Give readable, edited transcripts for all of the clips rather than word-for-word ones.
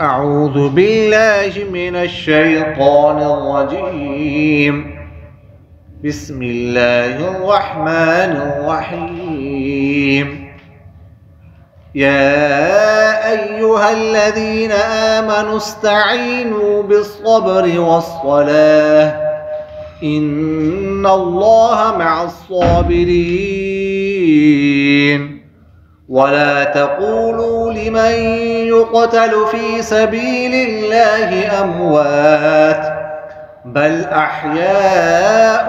أعوذ بالله من الشيطان الرجيم. بسم الله الرحمن الرحيم. يا أيها الذين آمنوا استعينوا بالصبر والصلاة إن الله مع الصابرين. ولا تقولوا لمن يقتل في سبيل الله أموات بل أحياء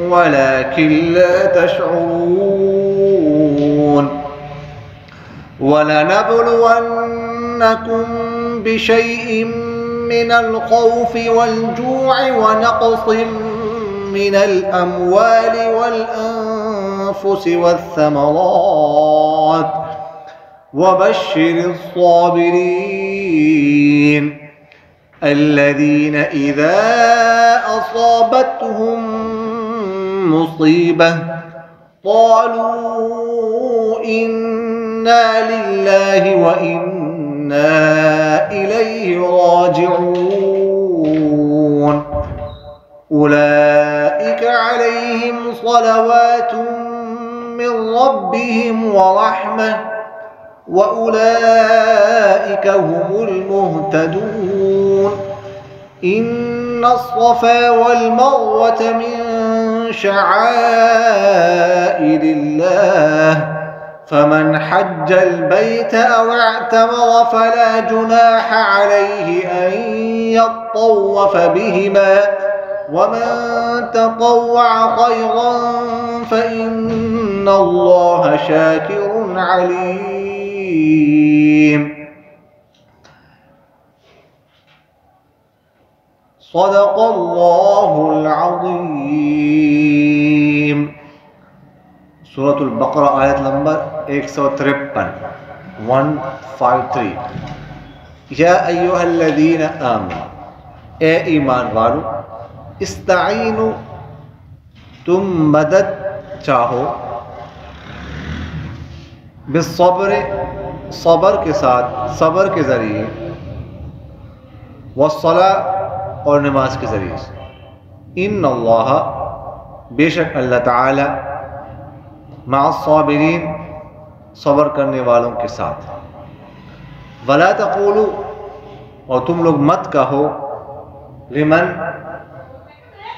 ولكن لا تشعرون. ولنبلونكم بشيء من الخوف والجوع ونقص من الأموال والأنفس والثمرات وبشر الصابرين الذين إذا أصابتهم مصيبة قالوا إنا لله وإنا إليه راجعون. أولئك عليهم صلوات من ربهم ورحمة وأولئك هم المهتدون. إن الصفا والمروة من شعائر الله فمن حج البيت أو اعتمر فلا جناح عليه أن يطوف بهما ومن تطوع خيرا فإن الله شاكر عليم. صدق الله العظيم. سورة البقرہ آیت نمبر 153 153. یا ایھا الذین آمنوا، اے ایمان والو، استعینوا، تم مدد چاہو، بالصبر، صبر کے ساتھ، صبر کے ذریعے، والصلاۃ، اور نماز کے ذریعے سے. ان اللہ، بے شک اللہ تعالی، مع الصابرین، صبر کرنے والوں کے ساتھ. ولا تقولوا، اور تم لوگ مت کہو، لمن،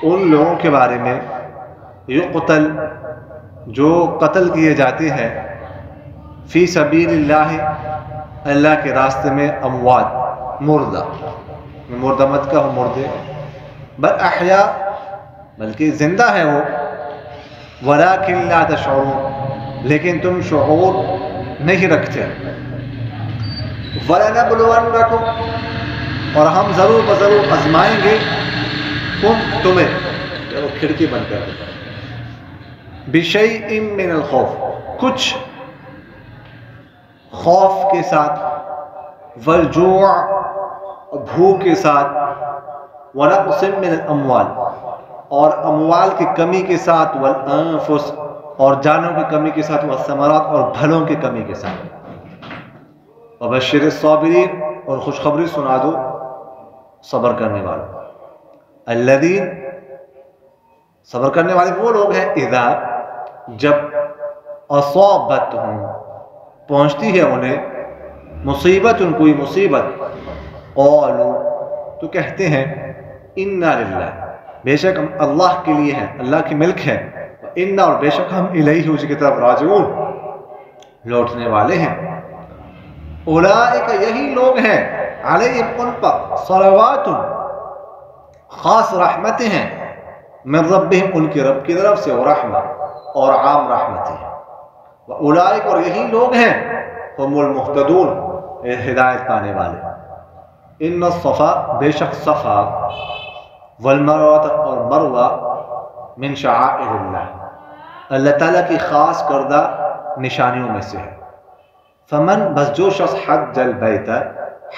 ان لوگوں کے بارے میں، یقتل، جو قتل کیے جاتے ہیں، فی سبیل اللہ، اللہ کے راستے میں، اموات، مردہ. مردہ مت کہو، مردے، بل احیاء، بلکہ زندہ ہے وہ، ولیکن لا تشعرون، لیکن تم شعور نہیں رکھتے. وَلَنَبْلُوَنَّكُمْ، اور ہم ضرور بضرور آزمائیں گے، تمہیں، کھڑکی بند کر دیں، بِشَيْءٍ مِّنَ الْخَوْفِ، کچھ خوف کے ساتھ، وَالْجُوعِ، بھوک کے ساتھ، وَنَقْصٍ مِّنَ الْأَمْوَالِ، اور اموال کی کمی کے ساتھ، وَالْأَنفُسِ، اور جانوں کی کمی کے ساتھ، وَالثَّمَرَاتِ، اور پھلوں کی کمی کے ساتھ. وَبَشِّرِ الصَّابِرِينَ، اور خوشخبری سنا دو صبر کرنے والوں. الذین، صبر کرنے والے وہ لوگ ہیں، اذا، جب، اصابتہم، پہنچتی ہے انہیں، مصیبت، کوئی مصیبت، قالوا، تو کہتے ہیں، انا للہ، بے شک ہم اللہ کے لیے ہیں، اللہ کی ملک ہے، انا، اور بے شک ہم الیہ، اسی کی طرف، راجعون، لوٹنے والے ہیں. اولئک، یہی لوگ ہیں، علیہم، ان پر، صلوات، خاص رحمتیں ہیں، من ربہم، ان کے رب کی طرف سے، ورحمہ، اور عام رحمتیں ہیں. اولئک، اور یہی لوگ ہیں، ہم المہتدون، ہدایت پانے والے. ان الصفا، بے شک صفا، والمروہ، اور مروہ، من شعائر اللہ، اللہ تعالیٰ کی خاص کردہ نشانیوں میں سے ہے. فمن، بس جو شخص، حج البیت،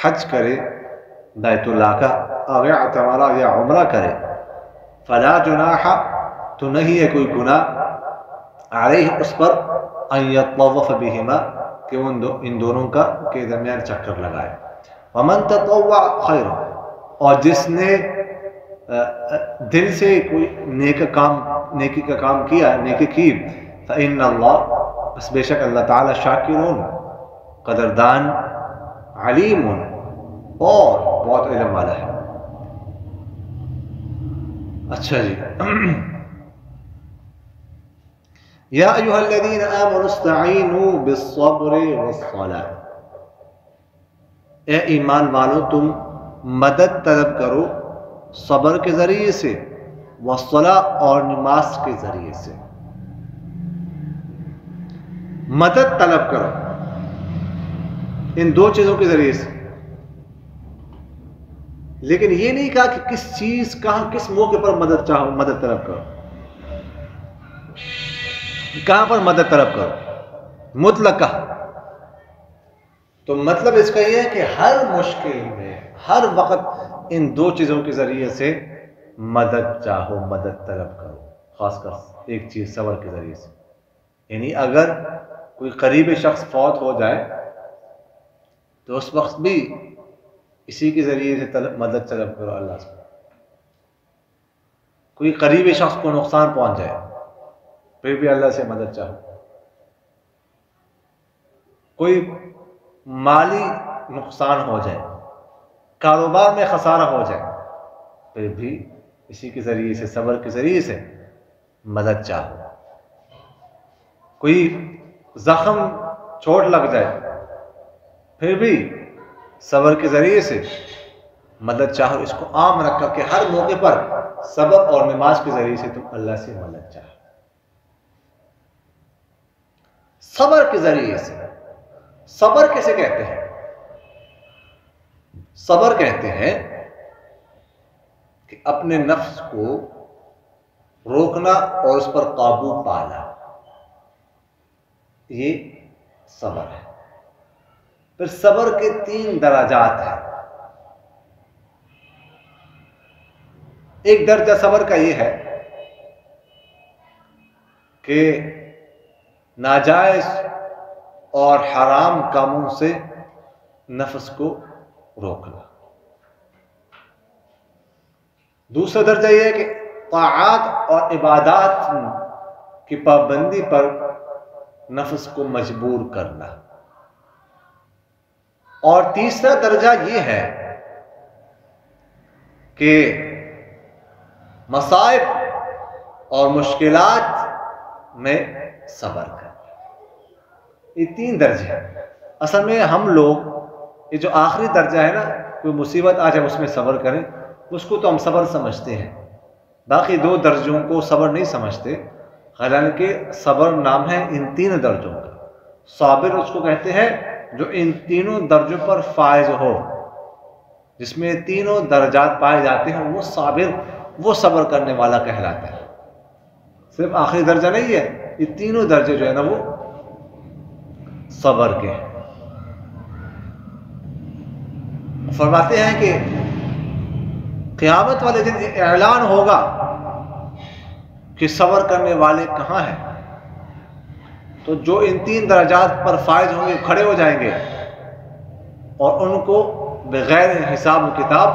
حج کرے بیت اللہ کا، او اعتمر، یا عمرہ کرے، فلا جناح، تو نہیں ہے کوئی گناہ، علیہ، اس پر، ان یطوف بہما، کہ ان دونوں کا کے درمیان چکر لگائے. ومن تطوع خیر، اور جس نے دل سے کوئی نیکی کا کام کیا، نیکی کی، فإن اللہ، بس بے شک اللہ تعالی، شاکرون، قدردان، علیم، اور بہت علم والا ہے۔ اچھا جی، یا ایھا الذین آمنوا استعینوا بالصبر والصلاۃ، اے ایمان والو تم مدد طلب کرو صبر کے ذریعے سے، والصلاۃ، اور نماز کے ذریعے سے، مدد طلب کرو ان دو چیزوں کے ذریعے سے۔ لیکن یہ نہیں کہا کہ کس چیز، کہاں، کس موقع پر مدد چاہو، مدد طلب کرو، کہاں پر مدد طلب کرو، مطلق کہا۔ تو مطلب اس کا یہ ہے کہ ہر مشکل میں، ہر وقت ان دو چیزوں کے ذریعے سے مدد چاہو، مدد طلب کرو، خاص کر ایک چیز صبر کے ذریعے سے۔ یعنی اگر کوئی قریبی شخص فوت ہو جائے تو اس وقت بھی اسی کے ذریعے سے مدد طلب کرو اللہ سے۔ کوئی قریبی شخص کو نقصان پہنچ جائے پھر بھی اللہ سے مدد چاہو۔ کوئی مالی نقصان ہو جائے، کاروبار میں خسارہ ہو جائے، پھر بھی اسی کے ذریعے سے، صبر کے ذریعے سے مدد چاہو۔ کوئی زخم، چوٹ لگ جائے، پھر بھی صبر کے ذریعے سے مدد چاہو۔ اس کو عام رکھا کہ ہر موقع پر صبر اور نماز کے ذریعے سے تم اللہ سے مدد چاہو۔ صبر کے ذریعے سے، صبر کیسے کہتے ہیں؟ صبر کہتے ہیں کہ اپنے نفس کو روکنا اور اس پر قابو پانا، یہ صبر ہے۔ پھر صبر کے 3 درجات ہیں۔ ایک درجہ صبر کا یہ ہے کہ ناجائز اور حرام کاموں سے نفس کو روکنا۔ دوسرا درجہ یہ ہے کہ طاعات اور عبادات کی پابندی پر نفس کو مجبور کرنا۔ اور تیسرا درجہ یہ ہے کہ مصائب اور مشکلات میں صبر کرنا۔ یہ 3 درجے ہیں۔ اصل میں ہم لوگ یہ جو آخری درجہ ہے نا، کوئی مصیبت آ جائے اس میں صبر کریں، اس کو تو ہم صبر سمجھتے ہیں، باقی 2 درجوں کو صبر نہیں سمجھتے، حالانکہ صبر نام ہے ان 3 درجوں کا۔ صابر اس کو کہتے ہیں جو ان 3 درجوں پر فائز ہو، جس میں 3 درجات پائے جاتے ہیں، وہ صابر، وہ صبر کرنے والا کہلاتا ہے۔ صرف آخری درجہ نہیں ہے، یہ 3 درجے جو ہے نا وہ صبر کے ہیں۔ فرماتے ہیں کہ قیامت والے دن اعلان ہوگا کہ صبر کرنے والے کہاں ہیں، تو جو ان 3 درجات پر فائز ہوں گے کھڑے ہو جائیں گے اور ان کو بغیر حساب و کتاب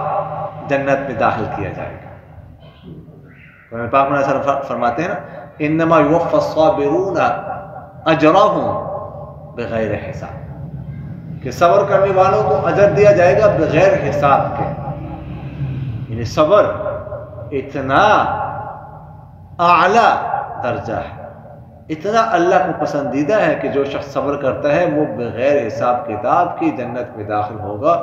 جنت میں داخل کیا جائے گا۔ قرآن پاک میں فرماتے ہیں نا، انما یوفی الصابرون اجرهم بغیر حساب، کہ صبر کرنے والوں کو اجر دیا جائے گا بغیر حساب کے۔ یعنی صبر اتنا اعلی درجہ ہے، اتنا اللہ کو پسندیدہ ہے کہ جو شخص صبر کرتا ہے وہ بغیر حساب کتاب کی جنت میں داخل ہوگا۔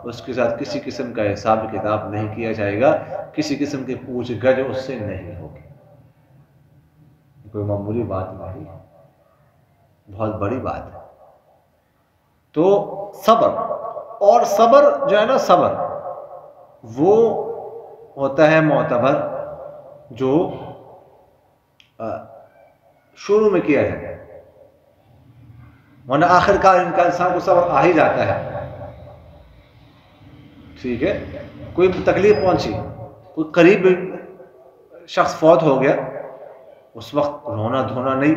اس کے ساتھ کسی قسم کا حساب کتاب نہیں کیا جائے گا، کسی قسم کی پوچھ گچھ اس سے نہیں ہوگی۔ کوئی معمولی بات نہیں، بہت بڑی بات ہے۔ تو صبر، اور صبر جو ہے نا، صبر وہ ہوتا ہے معتبر جو شروع میں کیا جائے، ورنہ آخر کار انسان کو صبر آ ہی جاتا ہے۔ ٹھیک ہے، کوئی تکلیف پہنچی، کوئی قریب شخص فوت ہو گیا، اس وقت رونا دھونا نہیں،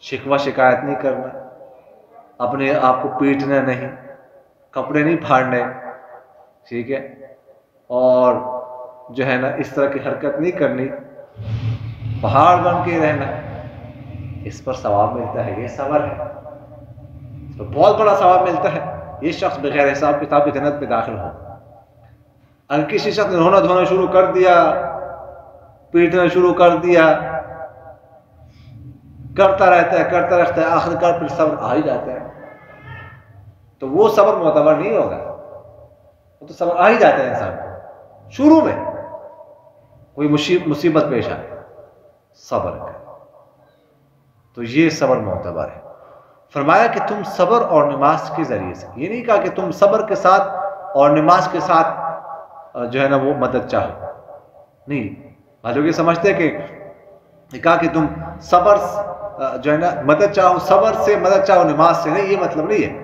شکوہ شکایت نہیں کرنا، اپنے آپ کو پیٹنا نہیں، کپڑے نہیں پھاڑنے، ٹھیک ہے، اور جو ہے نا اس طرح کی حرکت نہیں کرنی، پہاڑ بن کے رہنا، اس پر ثواب ملتا ہے، یہ صبر ہے، اس پر بہت بڑا ثواب ملتا ہے۔ یہ شخص بغیر حساب کتاب کی جنت میں داخل ہو۔ اگر کسی شخص نے رونا دھونا شروع کر دیا، پیٹنا شروع کر دیا، کرتا رہتا ہے، آخرکار پھر صبر آ ہی جاتا ہے، تو وہ صبر معتبر نہیں ہوگا، وہ تو صبر آ ہی جاتا ہے انسان کو، شروع میں کوئی مصیبت پیش آئے صبر کرے تو یہ صبر معتبر ہے۔ فرمایا کہ تم صبر اور نماز کے ذریعے سے، یہ نہیں کہا کہ تم صبر کے ساتھ اور نماز کے ساتھ جو ہے نا وہ مدد چاہو، نہیں، لوگ یہ سمجھتے ہیں کہ کہا کہ تم صبر جو ہے نا مدد چاہو، صبر سے مدد چاہو نماز سے، نہیں، یہ مطلب نہیں ہے۔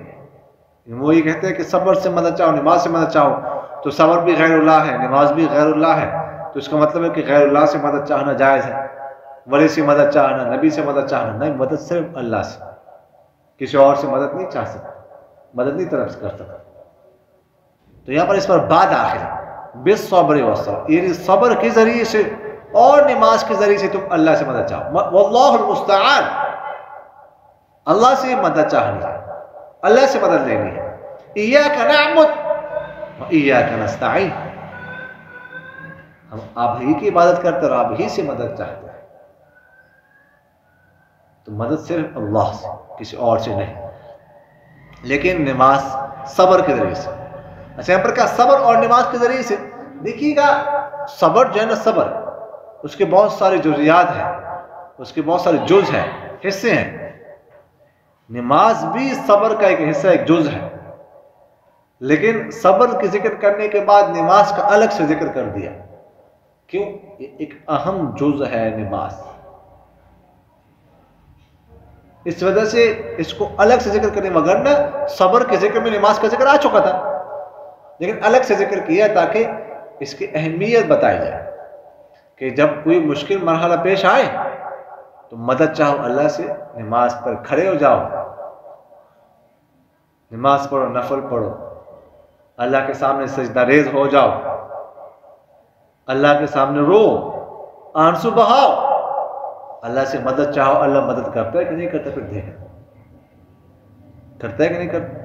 وہ یہ کہتے ہیں کہ صبر سے مدد چاہو نماز سے مدد چاہو، تو صبر بھی غیر اللہ ہے، نماز بھی غیر اللہ ہے، تو اس کا مطلب ہے کہ غیر اللہ سے مدد چاہنا جائز ہے، ولی سے مدد چاہنا، نبی سے مدد چاہنا نہیں، مدد صرف اللہ سے، کسی اور سے مدد نہیں چاہ سکتا، مدد نہیں طرف سے کر سکتا۔ تو یہاں پر اس پر بعد آخر ہے بالصبر والصبر، یعنی صبر کے ذریعے سے اور نماز کے ذریعے سے تم اللہ سے مدد چاہو، واللہ المستعان، اللہ سے مدد چاہنی ہے، اللہ سے مدد لینی ہے، ایاک نعبد و ایاک نستعین، ہم آپ ہی کی عبادت کرتے اور آپ ہی سے مدد چاہتے ہیں، تو مدد صرف اللہ سے، کسی اور سے نہیں، لیکن نماز صبر کے ذریعے سے۔ اچھا یہاں پر کہا صبر اور نماز کے ذریعے سے، دیکھیے گا صبر جو ہے نا، صبر اس کے بہت سارے جزیات ہیں، اس کے بہت سارے جز ہیں، حصے ہیں، نماز بھی صبر کا ایک حصہ، ایک جز ہے، لیکن صبر کی ذکر کرنے کے بعد نماز کا الگ سے ذکر کر دیا، کیوں؟ ایک اہم جز ہے نماز، اس وجہ سے اس کو الگ سے ذکر کرنے، مگر نہ صبر کے ذکر میں نماز کا ذکر آ چکا تھا، لیکن الگ سے ذکر کیا تاکہ اس کی اہمیت بتائی جائے کہ جب کوئی مشکل مرحلہ پیش آئے تو مدد چاہو اللہ سے، نماز پر کھڑے ہو جاؤ، نماز پڑھو، نفل پڑھو، اللہ کے سامنے سجدہ ریز ہو جاؤ، اللہ کے سامنے رو، آنسو بہاؤ، اللہ سے مدد چاہو، اللہ مدد کرتا ہے کہ نہیں کرتا، پھر دیکھ کرتا ہے کہ نہیں کرتا۔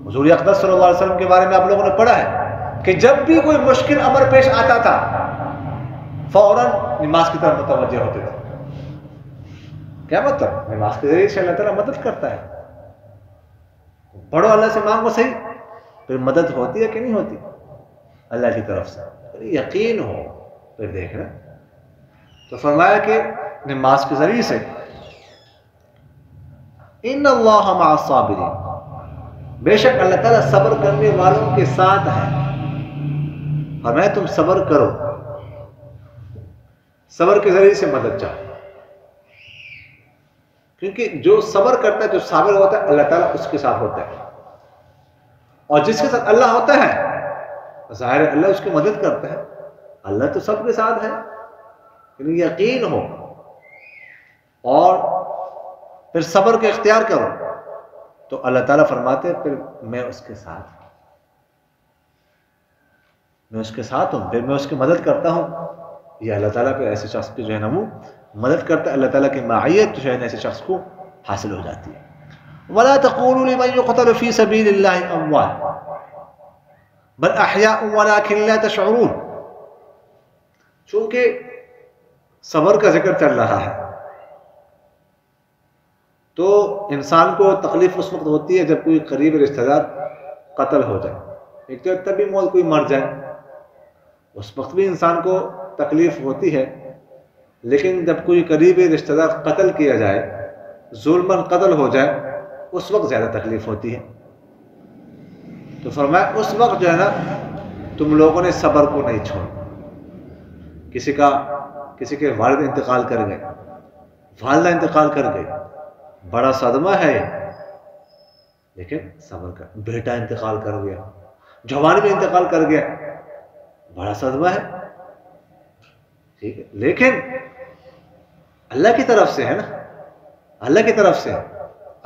حضور اقدس صلی اللہ علیہ وسلم کے بارے میں آپ لوگوں نے پڑھا ہے کہ جب بھی کوئی مشکل امر پیش آتا تھا فوراً نماز کی طرف متوجہ ہوتے تھے۔ کیا مطلب؟ نماز کے ذریعے سے اللہ تعالیٰ مدد کرتا ہے، پڑھو، اللہ سے مانگو، صحیح، پھر مدد ہوتی ہے کہ نہیں ہوتی اللہ کی طرف سے، یقین ہو پھر دیکھنا۔ تو فرمایا کہ نماز کے ذریعے سے ان اللہ مع الصابرین، بے شک اللہ تعالیٰ صبر کرنے والوں کے ساتھ ہے، فرمایا تم صبر کرو، صبر کے ذریعے سے مدد چاہو، کیونکہ جو صبر کرتا ہے، جو صابر ہوتا ہے، اللہ تعالیٰ اس کے ساتھ ہوتا ہے، اور جس کے ساتھ اللہ ہوتا ہے ظاہر اللہ اس کی مدد کرتا ہے، اللہ تو سب کے ساتھ ہے، لیکن یقین ہو اور پھر صبر کو اختیار کرو تو اللہ تعالیٰ فرماتے ہیں پھر میں اس کے ساتھ ہوں، میں اس کے ساتھ ہوں، پھر میں اس کی مدد کرتا ہوں۔ یہ اللہ تعالیٰ پہ ایسے شخص کی جو ہے نا وہ مدد کرتا ہے، اللہ تعالیٰ کی معیت جو ہے نا ایسے شخص کو حاصل ہو جاتی ہے۔ وَلَا تَقُولُوا لِمَنْ يُقْتَلُ فِي سَبِيلِ اللَّهِ أَمْوَاتٌ بَلْ أَحْيَاءٌ وَلَكِنْ لَا تَشْعُرُونَ، چونکہ صبر کا ذکر چل رہا ہے تو انسان کو تکلیف اس وقت ہوتی ہے جب کوئی قریب رشتہ دار قتل ہو جائے، ایک تو تبھی موت کوئی مر جائے، اس وقت بھی انسان کو تکلیف ہوتی ہے، لیکن جب کوئی قریبی رشتہ دار قتل کیا جائے، ظلماً قتل ہو جائے، اس وقت زیادہ تکلیف ہوتی ہے۔ تو فرمایا اس وقت جو ہے نا تم لوگوں نے صبر کو نہیں چھوڑا۔ کسی کے والد انتقال کر گئے، والدہ انتقال کر گئی، بڑا صدمہ ہے، لیکن صبر کر، بیٹا انتقال کر گیا، جوان بھی انتقال کر گیا، بڑا صدمہ ہے، ٹھیک ہے، لیکن اللہ کی طرف سے ہے نا، اللہ کی طرف سے،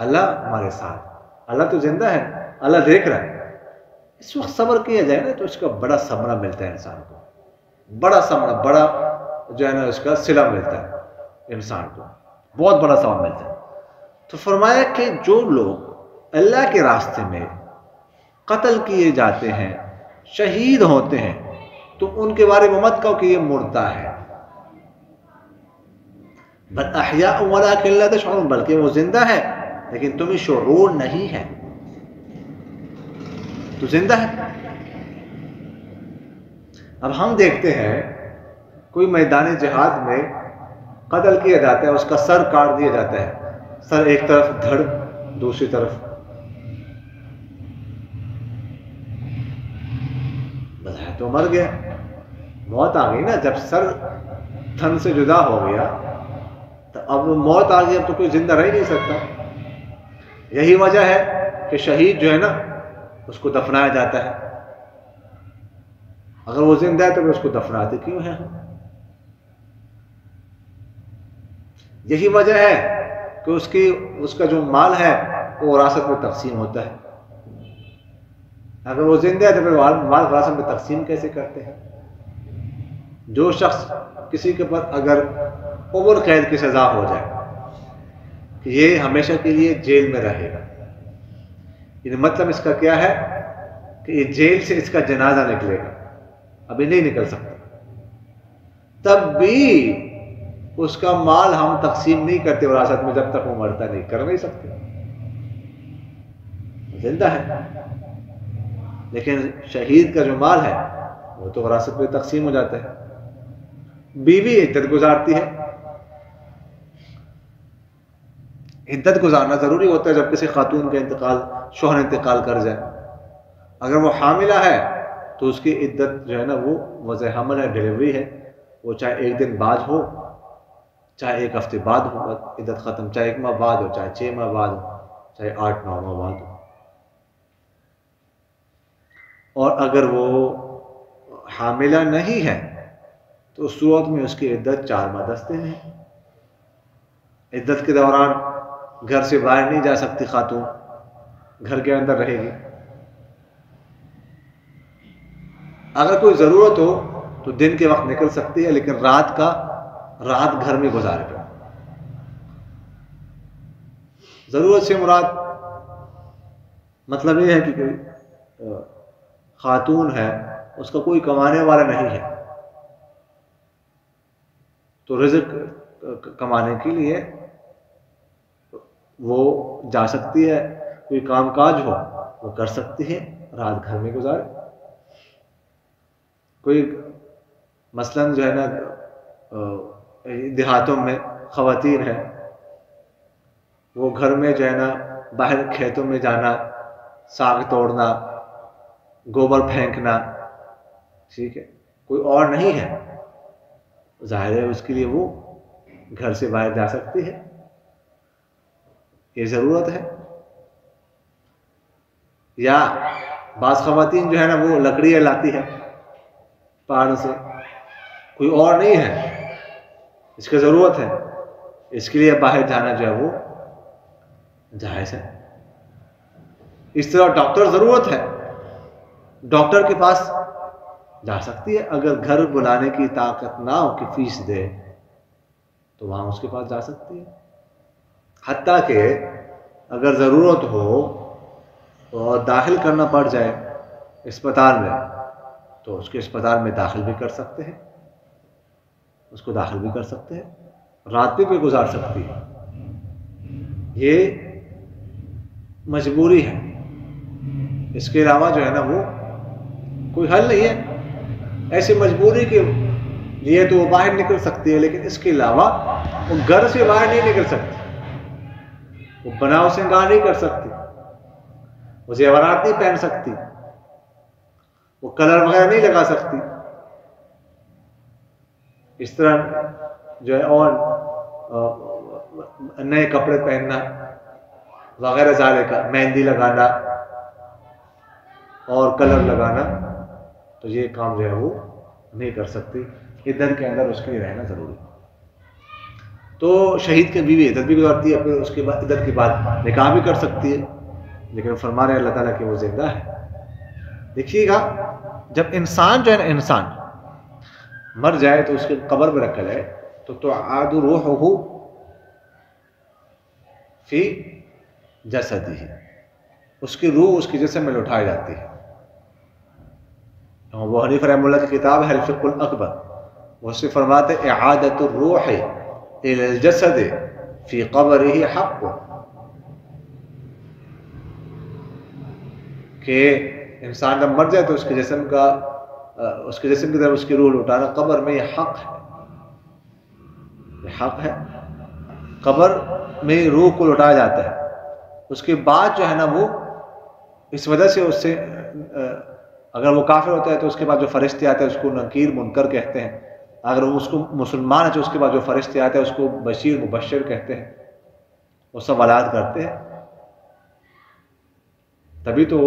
اللہ ہمارے ساتھ، اللہ تو زندہ ہے، اللہ دیکھ رہا ہے. اس وقت صبر کیا جائے نا تو اس کا بڑا ثمرہ ملتا ہے انسان کو, بڑا ثمرہ, بڑا جو ہے نا اس کا صلہ ملتا ہے انسان کو, بہت بڑا ثواب ملتا ہے. تو فرمایا کہ جو لوگ اللہ کے راستے میں قتل کیے جاتے ہیں, شہید ہوتے ہیں, تو ان کے بارے میں مت کہو کہ یہ مردہ ہے. بل احیاء ولکن لا تشعرون, بلکہ وہ زندہ ہے لیکن تمہیں شعور نہیں ہے. تو زندہ ہے. اب ہم دیکھتے ہیں کوئی میدان جہاد میں قتل کیا جاتا ہے, اس کا سر کاٹ دیا جاتا ہے, سر ایک طرف, دھڑ دوسری طرف, بظاہر تو مر گیا, موت آ گئی نا. جب سر تھن سے جدا ہو گیا تو اب موت آ گئی, اب تو کوئی زندہ رہ نہیں سکتا. یہی وجہ ہے کہ شہید جو ہے نا اس کو دفنایا جاتا ہے. اگر وہ زندہ ہے تو اس کو دفناتے کیوں ہیں ہم؟ یہی وجہ ہے کہ اس کا جو مال ہے وہ وراثت میں تقسیم ہوتا ہے. اگر وہ زندہ ہے تو پھر مال وراثت میں تقسیم کیسے کرتے ہیں؟ جو شخص کسی کے پر اگر عمر قید کی سزا ہو جائے کہ یہ ہمیشہ کے لیے جیل میں رہے گا, یعنی مطلب اس کا کیا ہے کہ یہ جیل سے اس کا جنازہ نکلے گا, ابھی نہیں نکل سکتا, تب بھی اس کا مال ہم تقسیم نہیں کرتے وراثت میں جب تک وہ مرتا نہیں, کر نہیں سکتے, زندہ ہے. لیکن شہید کا جو مال ہے وہ تو وراثت میں تقسیم ہو جاتا ہے. بیوی عدت گزارتی ہے. عدت گزارنا ضروری ہوتا ہے جب کسی خاتون کا انتقال, شوہر انتقال کر جائے. اگر وہ حاملہ ہے تو اس کی عدت جو ہے نا وہ وضع حمل ہے, ڈیلیوری ہے, وہ چاہے ایک دن بعد ہو چاہے ایک ہفتے بعد ہو عدت ختم, چاہے 1 ماہ بعد ہو چاہے 6 ماہ بعد ہو چاہے 8-9 ماہ بعد ہو. اور اگر وہ حاملہ نہیں ہے تو اس صورت میں اس کی عدت 4 ماہ 10 دن ہے. عدت کے دوران گھر سے باہر نہیں جا سکتی خاتون, گھر کے اندر رہے گی. اگر کوئی ضرورت ہو تو دن کے وقت نکل سکتی ہے, لیکن رات گھر میں گزارے گا. ضرورت سے مراد مطلب یہ ہے کہ کوئی خاتون ہے, اس کا کوئی کمانے والا نہیں ہے, تو رزق کمانے کے لیے وہ جا سکتی ہے, کوئی کام کاج ہو وہ کر سکتی ہے, رات گھر میں گزارے. کوئی مثلاً جو ہے نا دیہاتوں میں خواتین ہیں, وہ گھر میں جو ہے نا باہر کھیتوں میں جانا, ساگ توڑنا, گوبر پھینکنا, ٹھیک ہے, کوئی اور نہیں ہے, ظاہر ہے اس کے لیے وہ گھر سے باہر جا سکتی ہے, یہ ضرورت ہے. یا بعض خواتین جو ہے نا وہ لکڑیاں لاتی ہے پہاڑ سے, کوئی اور نہیں ہے, اس کی ضرورت ہے, اس کے لیے باہر جانا جو ہے وہ جائز ہے. اس طرح ڈاکٹر ضرورت ہے, ڈاکٹر کے پاس جا سکتی ہے. اگر گھر بلانے کی طاقت نہ ہو کہ فیس دے تو وہاں اس کے پاس جا سکتی ہے. حتیٰ کہ اگر ضرورت ہو اور داخل کرنا پڑ جائے اسپتال میں تو اس کے اسپتال میں داخل بھی کر سکتے ہیں, اس کو داخل بھی کر سکتے ہیں, رات بھی گزار سکتی ہے. یہ مجبوری ہے, اس کے علاوہ جو ہے نا وہ کوئی حل نہیں ہے. ایسی مجبوری کے لیے تو وہ باہر نکل سکتی ہے, لیکن اس کے علاوہ وہ گھر سے باہر نہیں نکل سکتی, وہ بناؤ سنگار نہیں کر سکتی, وہ زیورات نہیں پہن سکتی, وہ کلر وغیرہ نہیں لگا سکتی. اس طرح جو ہے اور نئے کپڑے پہننا وغیرہ ظاہر کا, مہندی لگانا اور کلر لگانا, تو یہ کام جو ہے وہ نہیں کر سکتی. عدت کے اندر اس کے لیے رہنا ضروری. تو شہید کی بیوی عدت بھی گزارتی ہے, پھر اس کے بعد عدت کے بعد نکاح بھی کر سکتی ہے. لیکن فرما رہے اللہ تعالیٰ کہ وہ زندہ ہے۔ دیکھیے گا جب انسان جو ہے نا، انسان مر جائے تو اس کے قبر میں رکھا جائے تو تعاد روحہ فی جسدہ، اس کی روح اس کے جسم میں لوٹائی جاتی ہے۔ ابو حنیفہ رحمہ اللہ کی کتاب ہے الفقہ الاکبر، وہ سے فرماتے اعادۃ الروح الی الجسد فی قبرہ حق، کہ انسان جب مر جائے تو اس کے جسم کی طرف اس کی روح لوٹانا قبر میں یہ حق ہے، یہ حق ہے۔ قبر میں روح کو لوٹایا جاتا ہے، اس کے بعد جو ہے نا وہ اس وجہ سے اس سے اگر وہ کافر ہوتا ہے تو اس کے بعد جو فرشتے آتے ہیں اس کو نکیر منکر کہتے ہیں، اگر وہ اس کو مسلمان ہے تو اس کے بعد جو فرشتے آتے ہیں اس کو بشیر مبشر کہتے ہیں، وہ سب ولاد کرتے ہیں، تبھی تو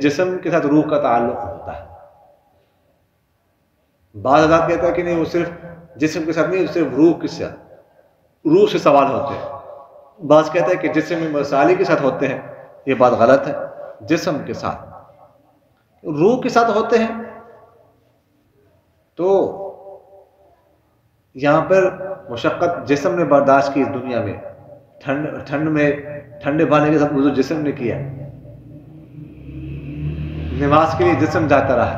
جسم کے ساتھ روح کا تعلق ہوتا ہے۔ بعض حضرات کہتا ہے کہ نہیں، وہ صرف جسم کے ساتھ نہیں، صرف روح کے ساتھ، روح سے سوال ہوتے ہیں۔ بعض کہتا ہے کہ جسم میں مسالی کے ساتھ ہوتے ہیں، یہ بات غلط ہے، جسم کے ساتھ، روح کے ساتھ ہوتے ہیں۔ تو یہاں پر مشقت جسم نے برداشت کی، دنیا میں ٹھنڈ میں ٹھنڈے پانی کے ساتھ وضو جسم نے کیا، نماز کے لیے جسم جاتا رہا،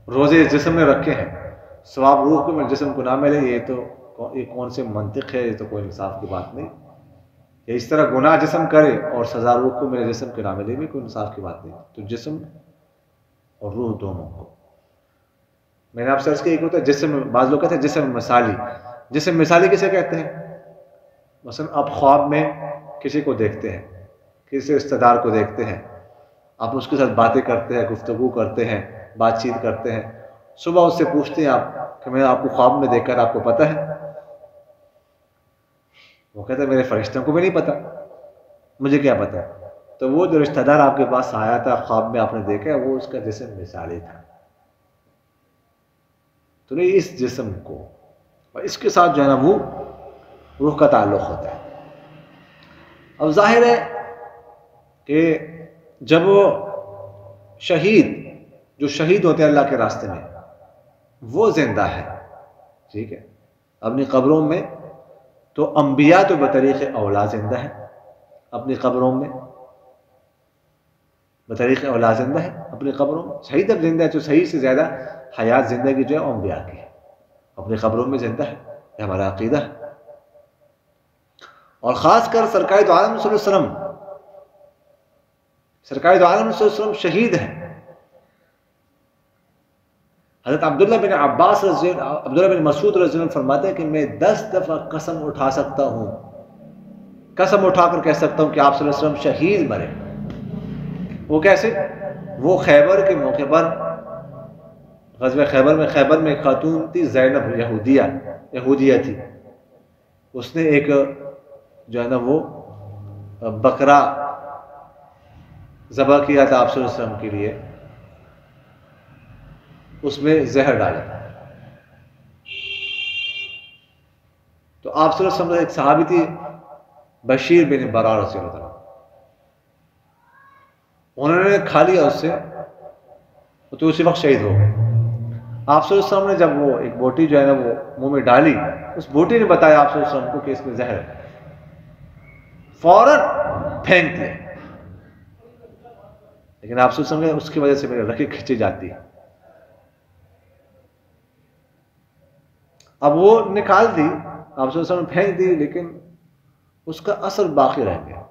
روزے جسم نے رکھے ہیں، ثواب روح کو ملے جسم کو نہ ملے، یہ کون سے منطق ہے؟ یہ تو کوئی انصاف کی بات نہیں۔ یا اس طرح گناہ جسم کرے اور سزا روح کو ملے جسم کے نہ ملے، بھی کوئی انصاف کی بات نہیں۔ تو جسم اور روح دونوں کو میں نے آپ سے عرض کیا، ایک ہوتا ہے جسم، بعض لوگ کہتے ہیں جسم مثالی۔ جسم مثالی کسے کہتے ہیں؟ مثلا آپ خواب میں کسی کو دیکھتے ہیں، کسی رشتہ دار کو دیکھتے ہیں، آپ اس کے ساتھ باتیں کرتے ہیں، گفتگو کرتے ہیں، بات چیت کرتے ہیں، صبح اس سے پوچھتے ہیں آپ کہ میں نے آپ کو خواب میں دیکھ کر، آپ کو پتہ ہے؟ وہ کہتا ہے میرے فرشتوں کو بھی نہیں پتہ، مجھے کیا پتہ ہے؟ تو وہ جو رشتہ دار آپ کے پاس آیا تھا، خواب میں آپ نے دیکھا، وہ اس کا جسم مثالی تھا۔ تو نہیں، اس جسم کو اور اس کے ساتھ جو ہے نا وہ روح کا تعلق ہوتا ہے۔ اب ظاہر ہے کہ جب وہ جو شہید ہوتے ہیں اللہ کے راستے میں، وہ زندہ ہے، ٹھیک ہے، اپنی قبروں میں، تو انبیاء تو بطریق اولا زندہ ہے، اپنی قبروں میں بطریق اولا زندہ ہے، اپنی قبروں میں۔ شہید اب زندہ ہے تو صحیح سے زیادہ حیات زندگی جو ہے انبیاء کی ہے، اپنی قبروں میں زندہ ہے، یہ ہمارا عقیدہ ہے۔ اور خاص کر سرکار دو عالم صلی اللہ علیہ وسلم، سرکار دو عالم صلی اللہ علیہ وسلم شہید ہیں۔ حضرت عبداللہ بن مسعود رضی اللہ عنہ فرماتے ہیں کہ میں 10 دفعہ قسم اٹھا سکتا ہوں، قسم اٹھا کر کہہ سکتا ہوں کہ آپ صلی اللہ علیہ وسلم شہید مرے۔ وہ کیسے؟ وہ خیبر کے موقع پر، غزوہ خیبر میں ایک خاتون تھی زینب، یہودیہ تھی، اس نے ایک جو ہے نا وہ بکرا ذبح کیا تھا آپ صلی اللہ علیہ وسلم کے لیے، اس میں زہر ڈالا۔ تو آپ صلی اللہ علیہ وسلم ایک صحابی تھی بشیر بن برا رضی اللہ عنہ، انہوں نے کھا لیا اس سے، تو اسی وقت شہید ہو گئے۔ آپ صلی اللہ علیہ وسلم نے جب وہ ایک بوٹی جو ہے نا وہ منہ میں ڈالی، اس بوٹی نے بتایا آپ صلی اللہ علیہ وسلم کو کہ اس میں زہر ہے، فوراً پھینک دیا۔ لیکن آپ صلی اللہ علیہ وسلم نے اس کی وجہ سے میرے رکھی کھینچی جاتی ہے۔ اب وہ نکال دی، آپ صلی اللہ علیہ وسلم نے پھینک دی، لیکن اس کا اثر باقی رہ گیا،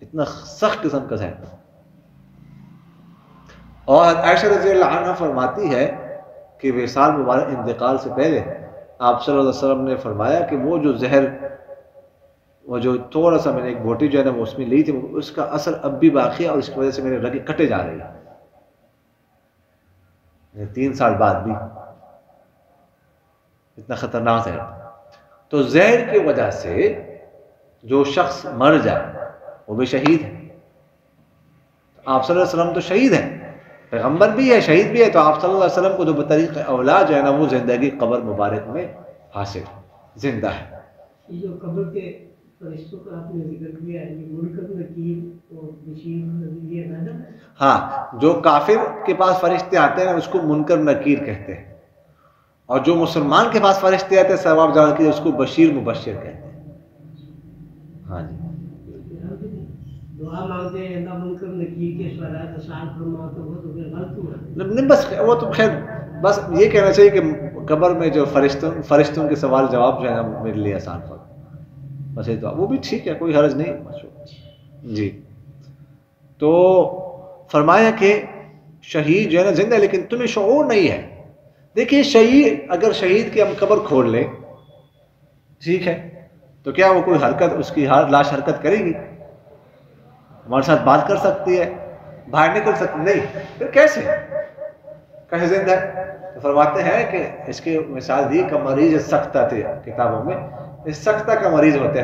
اتنا سخت قسم کا زہر۔ اور عائشہ رضی اللہ عنہ فرماتی ہے کہ وصال مبارک انتقال سے پہلے آپ صلی اللہ علیہ وسلم نے فرمایا کہ وہ جو زہر، وہ جو تھوڑا سا میں نے ایک بوٹی جو ہے نا وہ اس میں لی تھی، اس کا اثر اب بھی باقی ہے، اور اس کی وجہ سے میرے رگیں کٹے جا رہی ہیں 3 سال بعد بھی، اتنا خطرناک ہے۔ تو زہر کی وجہ سے جو شخص مر جائے وہ بھی شہید ہے۔ آپ صلی اللہ علیہ وسلم تو شہید ہیں، پیغمبر بھی ہے، شہید بھی ہے، تو آپ صلی اللہ علیہ وسلم کو جو بطریق اولا جو ہے نا وہ زندگی قبر مبارک میں حاصل زندہ ہے۔ یہ جو قبر کے فرشتوں کا آپ نے ذکر کیا ہے، منکر نکیر اور بشیر، یہ ہے نا؟ ہاں، جو کافر کے پاس فرشتے آتے ہیں اس کو منکر نکیر کہتے ہیں، اور جو مسلمان کے پاس فرشتے آتے ہیں ثواب جان کے اس کو بشیر مبشر کہتے ہیں۔ ہاں جی، دعا مانگتے ہیں اللہ منکر نکیر کے سوالات سوال فرما، تو وہ تو پھر غلط ہوا۔ نہیں بس وہ تو خیر بس یہ کہنا چاہیے کہ قبر میں جو فرشتوں کے سوال جواب جو ہے نا میرے لیے آسان ہو، بس یہ تو وہ بھی ٹھیک ہے، کوئی حرج نہیں۔ جی، تو فرمایا کہ شہید جو ہے نا زندہ ہے لیکن تمہیں شعور نہیں ہے۔ دیکھیے شہید، اگر شہید کی ہم قبر کھول لیں ٹھیک ہے، تو کیا وہ کوئی حرکت، اس کی لاش حرکت کرے گی؟ ہمارے ساتھ بات کر سکتی ہے، باہر نکل سکتی نہیں، پھر کیسے زندہ ہے؟ تو فرماتے ہیں کہ اس کی مثال دی کہ مریض سختہ تھے کتابوں میں، اس سختہ کا مریض ہوتا ہے،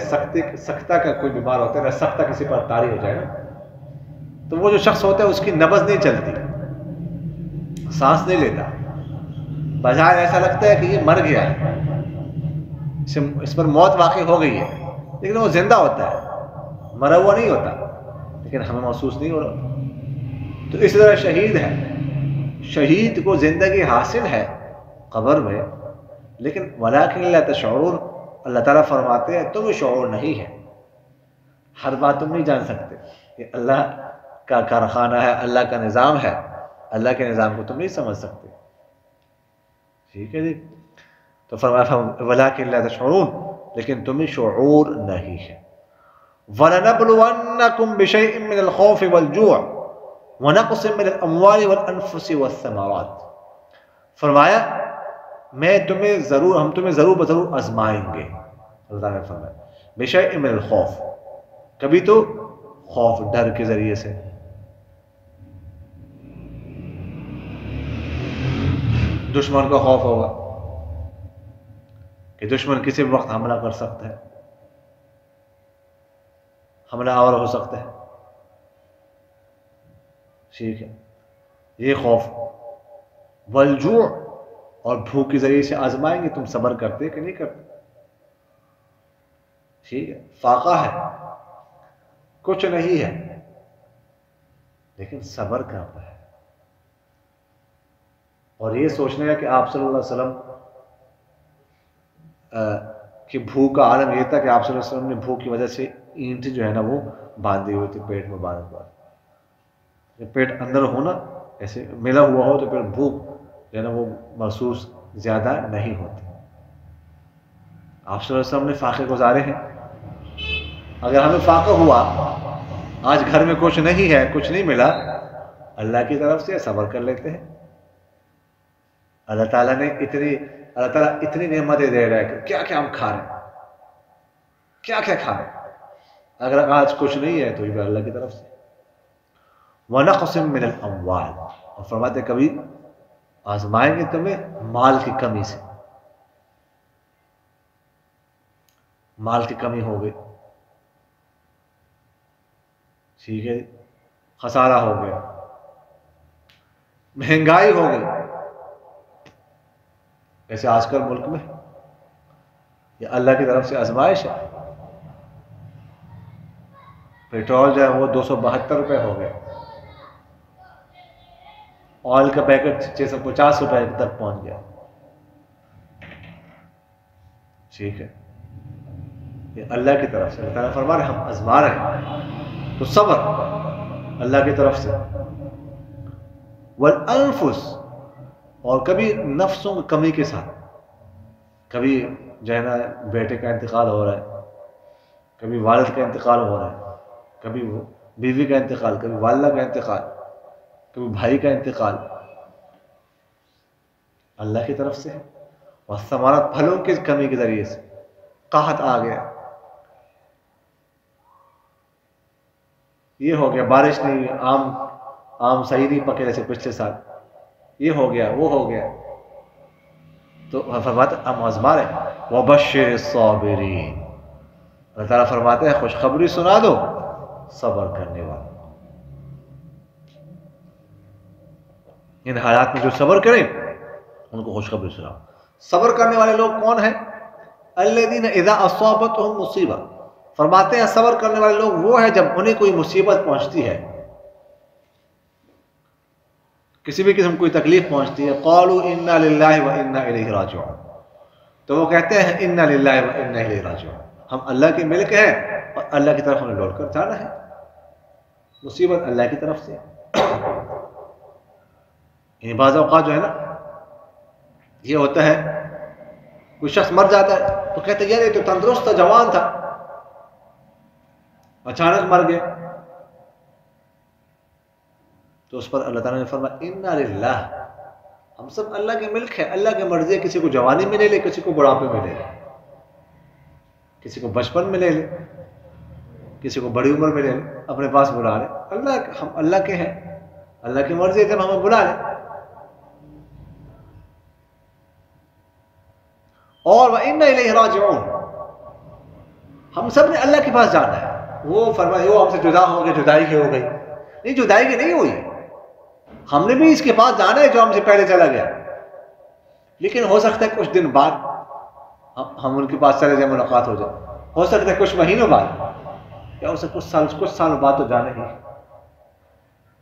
سختہ کا کوئی بیمار ہوتا ہے، سختہ کسی پر طاری ہو جائے نا، تو وہ جو شخص ہوتا ہے اس کی نبض نہیں چلتی، سانس نہیں لیتا، بظاہر ایسا لگتا ہے کہ یہ مر گیا ہے، اس پر موت واقع ہو گئی ہے، لیکن وہ زندہ ہوتا ہے، مرا ہوا نہیں ہوتا، لیکن ہمیں محسوس نہیں ہو رہا۔ تو اس طرح شہید ہے، شہید کو زندگی حاصل ہے قبر میں، لیکن ولیکن لا تشعرون، اللہ تعالیٰ فرماتے ہیں تمہیں شعور نہیں ہے، ہر بات تم نہیں جان سکتے، یہ اللہ کا کارخانہ ہے، اللہ کا نظام ہے، اللہ کے نظام کو تم نہیں سمجھ سکتے، ٹھیک ہے جی۔ تو فرمایا ولیکن لا تشعرون، لیکن تمہیں شعور نہیں ہے۔ وَلَنَبْلُوَنَّكُمْ بِشَيْءٍ مِّنَ الْخَوْفِ وَالْجُوعِ وَنَقْصٍ مِّنَ الْأَمْوَالِ وَالْأَنفُسِ وَالثَّمَرَاتِ، فرمایا ہم تمہیں ضرور بضرور آزمائیں گے، اللہ تعالیٰ نے فرمایا بِشَيْءٍ مِّنَ الْخَوْفِ، کبھی تو خوف ڈر کے ذریعے سے، دشمن کا خوف ہوگا کہ دشمن کسی وقت حملہ کر سکتا ہے، حملہ آور ہو سکتا ہے، ٹھیک ہے، یہ خوف۔ والجوع، اور بھوک کے ذریعے سے آزمائیں گے تم صبر کرتے کہ نہیں کرتے، ٹھیک ہے، فاقہ ہے، کچھ نہیں ہے، لیکن صبر کرنا ہے، اور یہ سوچنا ہے کہ آپ صلی اللہ علیہ وسلم کہ بھوک کا عالم یہ تھا کہ آپ صلی اللہ علیہ وسلم نے بھوک کی وجہ سے اینٹ جو ہے نا وہ باندھی ہوئی تھی پیٹ میں، پیٹ اندر ہونا ایسے ملا ہوا ہو تو پھر بھوک جو ہے نا وہ محسوس زیادہ نہیں ہوتی۔ آپ صلی اللہ علیہ وسلم نے فاقے گزارے ہیں، اگر ہمیں فاقہ ہوا، آج گھر میں کچھ نہیں ہے، کچھ نہیں ملا، اللہ کی طرف سے صبر کر لیتے ہیں، اللہ تعالیٰ اتنی نعمتیں دے رہا ہے کہ کیا کیا ہم کھا رہے ہیں، کیا کیا کھا رہے ہیں، اگر آج کچھ نہیں ہے تو یہ اللہ کی طرف سے۔ وَنَقْصٍ مِّنَ الْأَمْوَالِ، اور فرماتے کبھی آزمائیں گے تمہیں مال کی کمی سے، مال کی کمی ہو گئی، ٹھیک ہے، خسارہ ہو گیا، مہنگائی ہو گئی، ایسے آج کل ملک میں یہ اللہ کی طرف سے آزمائش ہے، پیٹرول جو ہے وہ 272 روپے ہو گئے، آئل کا پیکٹ 650 روپے تک پہنچ گیا، ٹھیک ہے، یہ اللہ کی طرف سے، اللہ تعالیٰ فرما رہے ہم آزما رہے ہیں، تو صبر اللہ کی طرف سے۔ والانفس، اور کبھی نفسوں کی کمی کے ساتھ، کبھی جو ہے نا بیٹے کا انتقال ہو رہا ہے، کبھی والد کا انتقال ہو رہا ہے، کبھی بیوی کا انتقال، کبھی والدہ کا انتقال، کبھی بھائی کا انتقال، اللہ کی طرف سے، اور ثمرات، پھلوں کی کمی کے ذریعے سے، قحط آ گیا، یہ ہو گیا، بارش نہیں، آم صحیح نہیں پکے جیسے پچھلے سال، یہ ہو گیا، وہ ہو گیا، تو فرماتے ہم آزما رہے ہیں۔ وَبَشِّرِ الصَّابِرِينَ، اللہ تعالیٰ فرماتے ہیں خوشخبری سنا دو صبر کرنے والے، ان حالات میں جو صبر کریں ان کو خوشخبری سناؤ۔ صبر کرنے والے لوگ کون ہیں؟ الذین اذا اصابتهم مصیبہ، فرماتے ہیں صبر کرنے والے لوگ وہ ہیں جب انہیں کوئی مصیبت پہنچتی ہے، کسی بھی قسم کوئی تکلیف پہنچتی ہے، قالوا انا للہ و انا الیہ راجعون، تو وہ کہتے ہیں انا للہ و انا الیہ راجعون، ہم اللہ کے ملک ہیں اور اللہ کی طرف ہمیں لوٹ کر جانا ہے، مصیبت اللہ کی طرف سے۔ یعنی بعض اوقات جو ہے نا یہ ہوتا ہے، کوئی شخص مر جاتا ہے تو کہتے ہیں یار یہ تو تندرست تھا، جوان تھا، اچانک مر گیا، تو اس پر اللہ تعالیٰ نے فرمایا انا للہ، ہم سب اللہ کے ملک ہے، اللہ کی مرضی ہے، کسی کو جوانی میں لے لے، کسی کو بڑھاپے میں لے لے، کسی کو بچپن میں لے لے، کسی کو بڑی عمر میں لے لے، اپنے پاس بلا لے، ہم اللہ کے ہیں، اللہ کی مرضی ہے جب ہمیں بلا لے۔ اور وَإِنَّا إِلَيْهِ رَاجِعُونَ، ہم سب نے اللہ کے پاس جانا ہے۔ وہ فرمائے وہ ہم سے جدا ہو گئے، جدائی کی ہو گئی، نہیں جدائی کی نہیں ہوئی، ہم نے بھی اس کے پاس جانا ہے جو ہم سے پہلے چلا گیا، لیکن ہو سکتا ہے کچھ دن بعد ہم ان کے پاس چلے جائیں، ملاقات ہو جائے، ہو سکتا ہے کچھ مہینوں بعد، یا اسے کچھ سالوں بعد تو جانا ہی،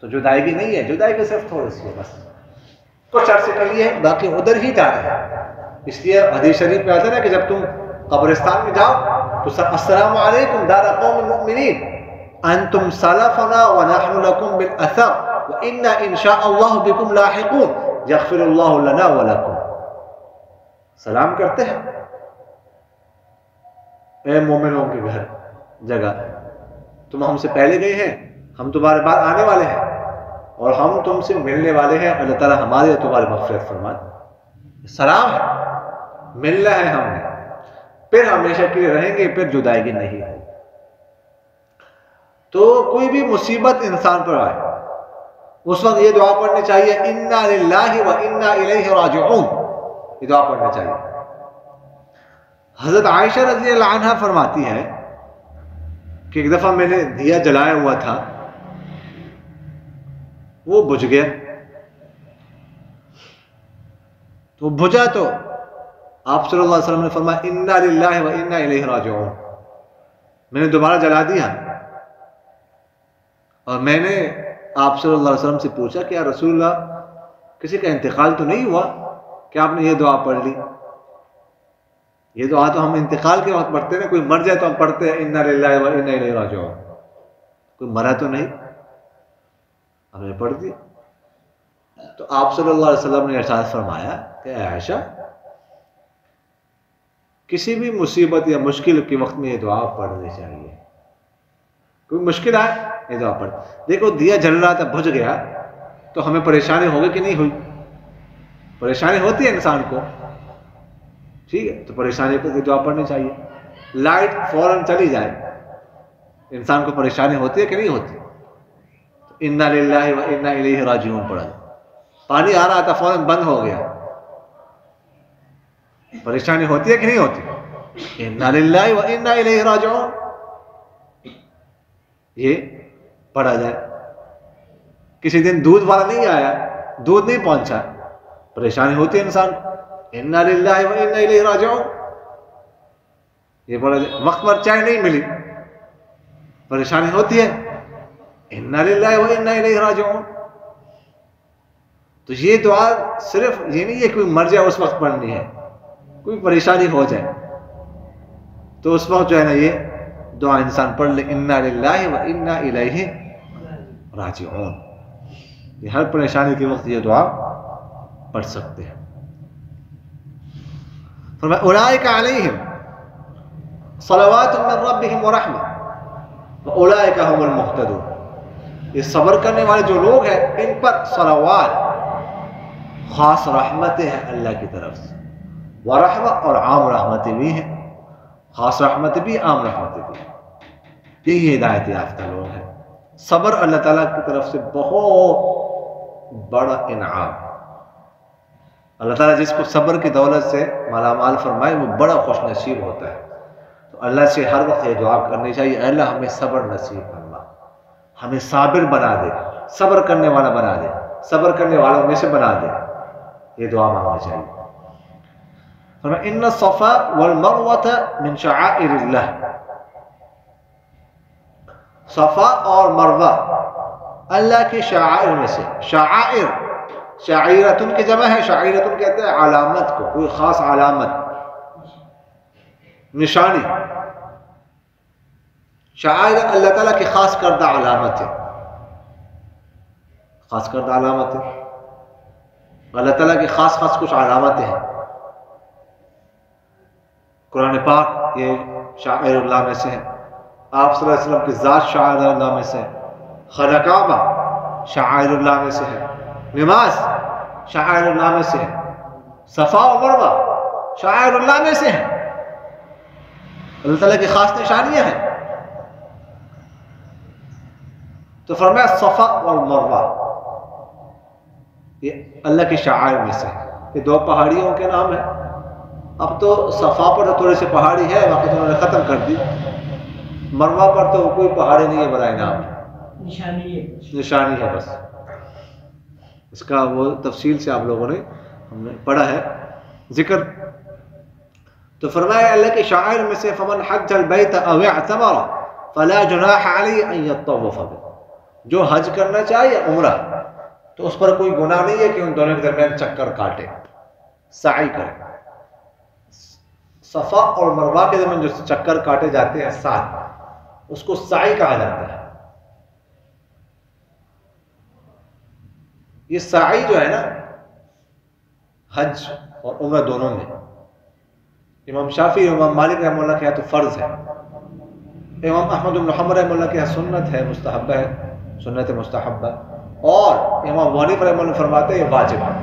تو جدائی کی نہیں ہے، جدائی کی صرف تھوڑی سی ہے، بس کچھ عرصے کے لیے، باقی ادھر ہی جانا ہے۔ اس لیے حدیث شریف میں آتا ہے نا کہ جب تم قبرستان میں جاؤ تو السلام علیکم دار قوم مؤمنین انتم سلفنا ونحن لکم بالاثر وانا ان شاء اللہ بکم لاحقون یغفر اللہ لنا ولکم، سلام کرتے ہیں اے مومنوں کے گھر جگہ، تم ہم سے پہلے گئے ہیں، ہم تمہارے بعد آنے والے ہیں، اور ہم تم سے ملنے والے ہیں، اللہ تعالیٰ ہمارے تمہاری مغفرت فرمائے۔ سلام ہے، ملنا ہے ہم نے، پھر ہمیشہ کے لیے رہیں گے، پھر جدائی کی نہیں ہے۔ تو کوئی بھی مصیبت انسان پر آئے اس وقت یہ دعا پڑھنی چاہیے انا للہ و انا الیہ راجعون، یہ دعا پڑھنی چاہیے۔ حضرت عائشہ رضی اللہ عنہا فرماتی ہے کہ ایک دفعہ میں نے دیا جلایا ہوا تھا، وہ بجھ گیا، تو بجھا تو آپ صلی اللہ علیہ وسلم نے فرمایا انا للہ و انا الیہ راجعون، میں نے دوبارہ جلا دیا، اور میں نے آپ صلی اللہ علیہ وسلم سے پوچھا کہ یا رسول اللہ کسی کا انتقال تو نہیں ہوا کہ آپ نے یہ دعا پڑھ لی؟ یہ دعا تو ہم انتقال کے وقت پڑھتے ہیں، کوئی مر جائے تو ہم پڑھتے ہیں انا للہ و انا الیہ راجعون، کوئی مرا تو نہیں، ہم نے پڑھ دیا۔ تو آپ صلی اللہ علیہ وسلم نے ارشاد فرمایا کہ اے عائشہ کسی بھی مصیبت یا مشکل کے وقت میں یہ دعا پڑھنی چاہیے، کوئی مشکل آئے یہ دعا پڑھ۔ دیکھو دیا جل رہا تھا، بجھ گیا، تو ہمیں پریشانی ہوگی کہ نہیں ہوئی؟ پریشانی ہوتی ہے انسان کو، ٹھیک ہے، تو پریشانی پر یہ دعا پڑھنی چاہیے۔ لائٹ فوراً چلی جائے انسان کو پریشانی ہوتی ہے کہ نہیں ہوتی؟ انا للہ و انا الیہ راجعون پڑھا جائے۔ پانی آ رہا تھا فوراً بند ہو گیا، پریشانی ہوتی ہے کہ نہیں ہوتی؟ انا للہ و انا الیہ راجعون یہ پڑھا جائے۔ کسی دن دودھ والا نہیں آیا، دودھ نہیں پہنچا، پریشانی ہوتی ہے انسان کو، انا للہ و انا الیہ راجعون یہ پڑھا جائے۔ وقت پر چائے نہیں ملی، پریشانی ہوتی ہے، انا للہ و انا الیہ راجعون۔ تو یہ دعا صرف یہ نہیں ہے کہ کوئی مر جائے اس وقت پڑھنی ہے، کوئی پریشانی ہو جائے تو اس وقت جو ہے نا یہ دعا انسان پڑھ لے انا للہ و انا الیہ راجعون، یہ ہر پریشانی کے وقت یہ دعا پڑھ سکتے ہیں۔ فرمایا اولئک علیہم صلوات من ربہم ورحمہ واولئک هم المہتدون، یہ صبر کرنے والے جو لوگ ہیں ان پر صلوات خاص رحمتیں ہیں اللہ کی طرف سے، ورحمہ اور عام رحمتیں بھی ہیں، خاص رحمتیں بھی عام رحمتیں بھی ہیں، یہی ہدایت یافتہ لوگ ہیں۔ صبر اللہ تعالیٰ کی طرف سے بہت بڑا انعام، اللہ تعالیٰ جس کو صبر کی دولت سے مالا مال فرمائے وہ بڑا خوش نصیب ہوتا ہے۔ تو اللہ سے ہر وقت یہ دعا کرنی چاہیے اے اللہ ہمیں صبر نصیب فرما، ہمیں صابر بنا دے، صبر کرنے والا بنا دے، صبر کرنے والوں میں سے بنا دے، یہ دعا مانگنا چاہیے۔ فرمایا ان الصفا والمروۃ من شعائر اللہ، صفا اور مروہ اللہ کی شعائر میں سے. شعائر شعیرتن کی جمع ہے. شعیرتن کہتے ہیں علامت کو، کوئی خاص علامت، نشانی. شعائر اللہ تعالیٰ کی خاص کردہ علامت ہے، خاص کردہ علامت ہے. اللہ تعالیٰ کی خاص کچھ علامتیں ہیں. قرآن پاک یہ شاعر اللہ میں سے ہے. آپ صلی اللہ علیہ وسلم کی ذات شاعر اللہ میں سے ہے. خانہ کعبہ شاعر اللہ میں سے ہے. نماز شاعر اللہ میں سے ہے. صفا و مروہ شاعر اللہ میں سے ہے. اللہ تعالیٰ کی خاص نشانیاں ہیں. تو فرمایا صفا اور مروہ یہ اللہ کی شعائر میں سے ہے. یہ دو پہاڑیوں کے نام ہیں. اب تو صفا پر تو تھوڑی سی پہاڑی ہے، وقت انہوں نے ختم کر دی. مروہ پر تو کوئی پہاڑی نہیں ہے، برائے نام نشانی ہے بس. اس کا وہ تفصیل سے آپ لوگوں نے ہم نے پڑھا ہے ذکر. تو فرمایا اللہ کے شاعر میں سے فمن حج البیت او اعتمر فلا جناح علیہ ان یطوف بہ. جو حج کرنا چاہے یا عمرہ تو اس پر کوئی گناہ نہیں ہے کہ ان دونوں کے درمیان چکر کاٹے، سعی کرے. صفا اور مروہ کے درمیان جو چکر کاٹے جاتے ہیں ساتھ، اس کو سعی کہا جاتا ہے. یہ سعی جو ہے نا حج اور عمرہ دونوں میں، امام شافعی اور امام مالک رحمہ اللہ کے یہاں تو فرض ہے. امام احمد بن حنبل رحمہ اللہ کے یہاں سنت ہے، مستحبہ ہے، سنت مستحبہ. اور امام ابو حنیفہ رحمہ اللہ فرماتے ہیں یہ واجب ہے.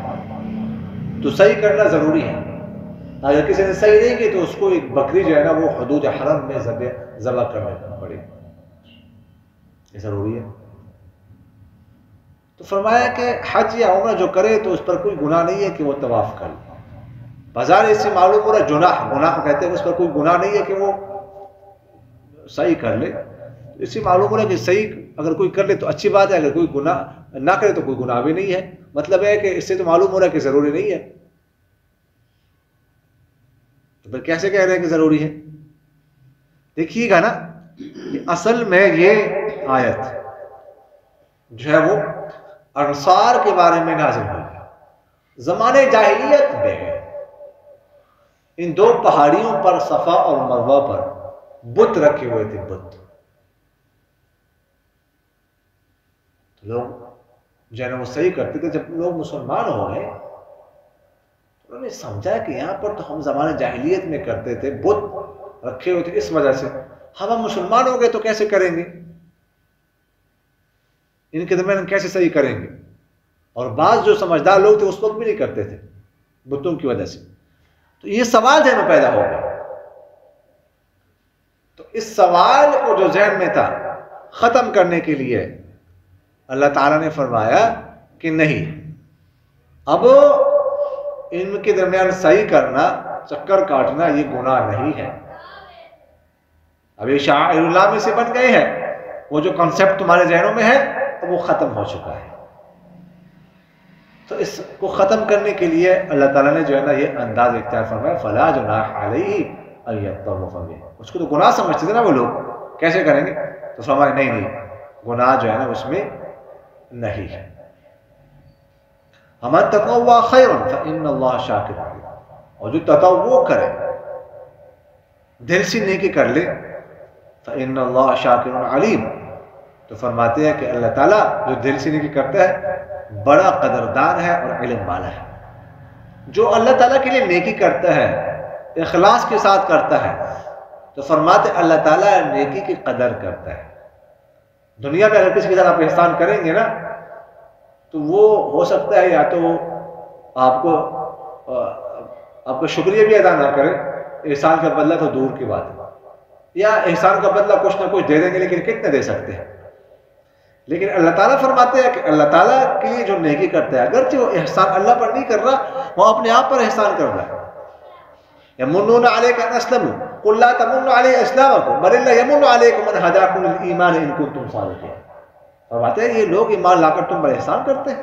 تو صحیح کرنا ضروری ہے. اگر کسی نے صحیح نہیں کی تو اس کو ایک بکری جو ہے نا وہ حدود حرم میں ذبح کرنا پڑے. یہ ضروری ہے. تو فرمایا کہ حج یا عمرہ جو کرے تو اس پر کوئی گناہ نہیں ہے کہ وہ طواف کر لے. بازار اس سے معلوم ہو رہا گناہ کہتے ہیں اس پر کوئی گناہ نہیں ہے کہ وہ صحیح کر لے. اس سے معلوم ہو رہا ہے کہ صحیح اگر کوئی کر لے تو اچھی بات ہے، اگر کوئی گناہ نہ کرے تو کوئی گناہ بھی نہیں ہے. مطلب ہے کہ اس سے تو معلوم ہو رہا ہے کہ ضروری نہیں ہے. تو پھر کیسے کہہ رہے ہیں کہ ضروری ہے؟ دیکھیے گا نا کہ اصل میں یہ آیت جو ہے وہ انصار کے بارے میں نازل ہوئی ہے. زمانے جاہلیت میں ان دو پہاڑیوں پر صفا اور مروہ پر بت رکھے ہوئے تھے. بت لوگ جو ہے نا وہ صحیح کرتے تھے. جب لوگ مسلمان ہو گئے انہوں نے سمجھا کہ یہاں پر تو ہم زمانے جاہلیت میں کرتے تھے، بت رکھے ہوئے تھے، اس وجہ سے ہم مسلمان ہو گئے تو کیسے کریں گے، ان کے درمیان کیسے صحیح کریں گے. اور بعض جو سمجھدار لوگ تھے اس وقت بھی نہیں کرتے تھے بتوں کی وجہ سے. تو یہ سوال ذہن میں پیدا ہو گیا. تو اس سوال کو جو ذہن میں تھا ختم کرنے کے لیے اللہ تعالیٰ نے فرمایا کہ نہیں، اب ان کے درمیان صحیح کرنا، چکر کاٹنا یہ گناہ نہیں ہے. اب یہ شاعر اللہ میں سے بن گئے ہیں. وہ جو کنسپٹ تمہارے ذہنوں میں ہے وہ ختم ہو چکا ہے. تو اس کو ختم کرنے کے لیے اللہ تعالیٰ نے جو ہے نا یہ انداز اختیار فرمایا فلا جناح علیہ ان یطوف بہ. اس کو تو گناہ سمجھتے تھے نا وہ لوگ، کیسے کریں گے؟ تو فرمایا نہیں، گناہ جو ہے نا اس میں نہیں ہے. ومن تطوع خیرا فإن اللہ شاکر علیم. اور جو تطوع کرے، دل سے نیکی کر لے، فإن اللہ شاکر علیم، تو فرماتے ہیں کہ اللہ تعالیٰ جو دل سے نیکی کرتا ہے بڑا قدردان ہے اور علم والا ہے. جو اللہ تعالیٰ کے لیے نیکی کرتا ہے، اخلاص کے ساتھ کرتا ہے، تو فرماتے اللہ تعالیٰ نیکی کی قدر کرتا ہے. دنیا میں اگر کسی کے ساتھ آپ احسان کریں گے نا تو وہ ہو سکتا ہے یا تو آپ کو شکریہ بھی ادا نہ کرے، احسان کا بدلہ تو دور کی بات ہے، یا احسان کا بدلہ کچھ نہ کچھ دے دیں گے لیکن کتنے دے سکتے ہیں. لیکن اللہ تعالیٰ فرماتے ہیں کہ اللہ تعالیٰ کے لیے جو نیکی کرتا ہے اگرچہ وہ احسان اللہ پر نہیں کر رہا، وہ اپنے آپ پر احسان کر رہا ہے. یمنون علیک ان اسلموا قل لا تمنوا علی اسلامکم بل اللہ یمن علیکم ان ہداکم للایمان ان کنتم صادقین. فرماتے ہیں یہ لوگ ایمان لا کر تم پر احسان کرتے ہیں،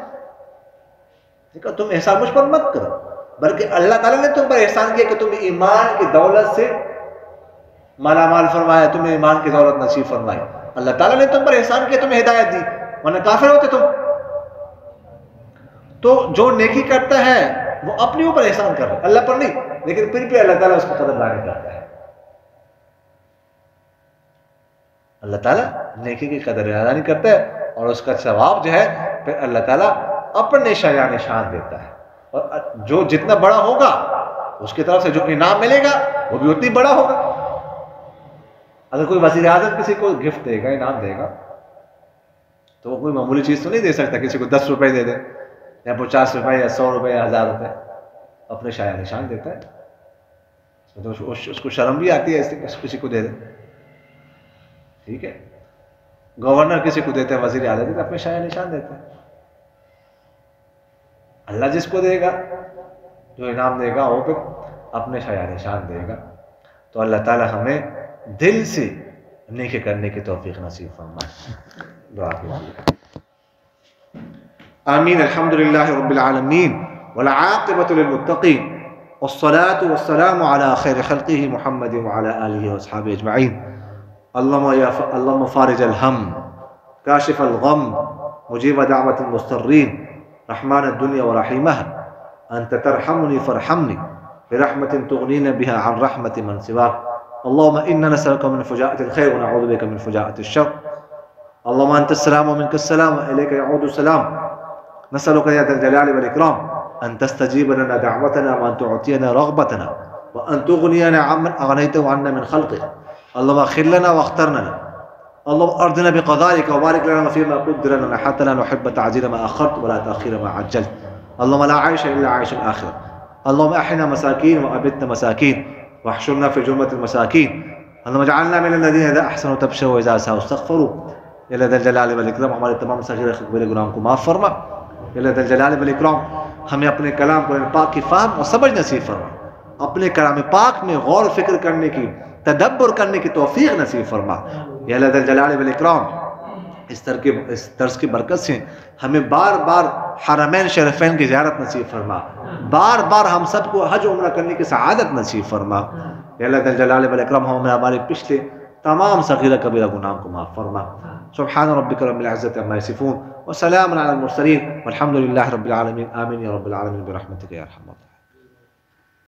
دیکھو تم احسان مجھ پر مت کرو، بلکہ اللہ تعالیٰ نے تم پر احسان کیا کہ تم ایمان کی دولت سے مالا مال فرمایا، تمہیں ایمان کی دولت نصیب فرمائی. اللہ تعالیٰ نے تم پر احسان کیا، تمہیں ہدایت دی، ورنہ کافر ہوتے تم۔ تو جو نیکی کرتا ہے وہ اپنے اوپر احسان کر رہا ہے، اللہ پر نہیں، لیکن پھر بھی اللہ تعالیٰ اس کو قدردانی کرتا ہے۔ اللہ تعالیٰ نیکی کی قدردانی کرتا ہے اور اس کا ثواب جو ہے پھر اللہ تعالیٰ اپنے شایان شان دیتا ہے، اور جو جتنا بڑا ہوگا اس کی طرف سے جو انعام ملے گا وہ بھی اتنی بڑا ہوگا۔ اگر کوئی وزیر اعظم کسی کو گفٹ دے گا، انعام دے گا، تو وہ کوئی معمولی چیز تو نہیں دے سکتا، کسی کو 10 روپے دے دے یا 50 روپے یا 100 روپے یا 1000 روپے، اپنے شایان شان دیتا ہے، تو اس کو شرم بھی آتی ہے اس کسی کو دے دے، ٹھیک ہے۔ گورنر کسی کو دیتے ہیں، وزیر اعظم کو اپنے شایان شان دیتا ہے۔ اللہ جس کو دے گا، جو انعام دے گا، وہ پھر اپنے شایان شان دے گا۔ تو اللہ تعالی ہمیں دل سے نیکی کرنے کی توفیق نصیب فرمائے۔ دعا کیجیے۔ آمین۔ الحمدللہ رب العالمین والعاقبۃ للمتقین والصلاة والسلام علی خیر خلقہ محمد وعلی آلہ واصحابہ اجمعین۔ اللهم فارج الهم كاشف الغم مجيب دعوة المضطرين رحمن الدنيا ورحيمها أنت ترحمني فارحمني برحمة تغنينا بها عن رحمة من سواك اللهم إنا نسألك من فجاءة الخير ونعوذ بك من فجاءة الشر اللهم أنت السلام ومنك السلام وإليك يعود السلام نسألك يا ذا الجلال والإكرام أن تستجيب لنا دعوتنا وأن تعطينا رغبتنا وأن تغنينا عمن أغنيته عنا من خلقك اللهم اغفر لنا واخترنا لنا اللهم ارضنا بقضائك وبارك لنا فيما قدر لنا حتى لا نحب تعجيل ما اخرت ولا تاخير ما عجلت اللهم لا عيش الا عيش الاخره اللهم احنا مساكين وابدنا مساكين واحشرنا في جمله المساكين اللهم اجعلنا من الذين اذا احسنوا تبشروا واذا اساءوا استغفروا يا ذا الجلال والاکرام ہمارے تمام صغیر کبیرہ گناہوں کو معاف فرما یا ذا الجلال والاکرام ہمیں اپنے کلام قرآن پاک کی فہم اور سمجھ نصیب فرما اپنے کلام پاک میں غور و فکر کرنے کی تدبر کرنے کی توفیق نصیب فرما یا اللہ ذی الجلال والاکرام اس درس کی برکت سے ہمیں بار بار حرمین شریفین کی زیارت نصیب فرما بار بار ہم سب کو حج عمرہ کرنے کی سعادت نصیب فرما یا اللہ ذی الجلال والاکرام ہمارے پچھلے تمام صغیرہ کبیرہ گناہوں کو معاف فرما سبحان ربک رب العزت عما یصفون وسلام علی المرسلین والحمد للہ رب العالمین آمین یا رب العالمین برحمتک یا ارحم الراحمین۔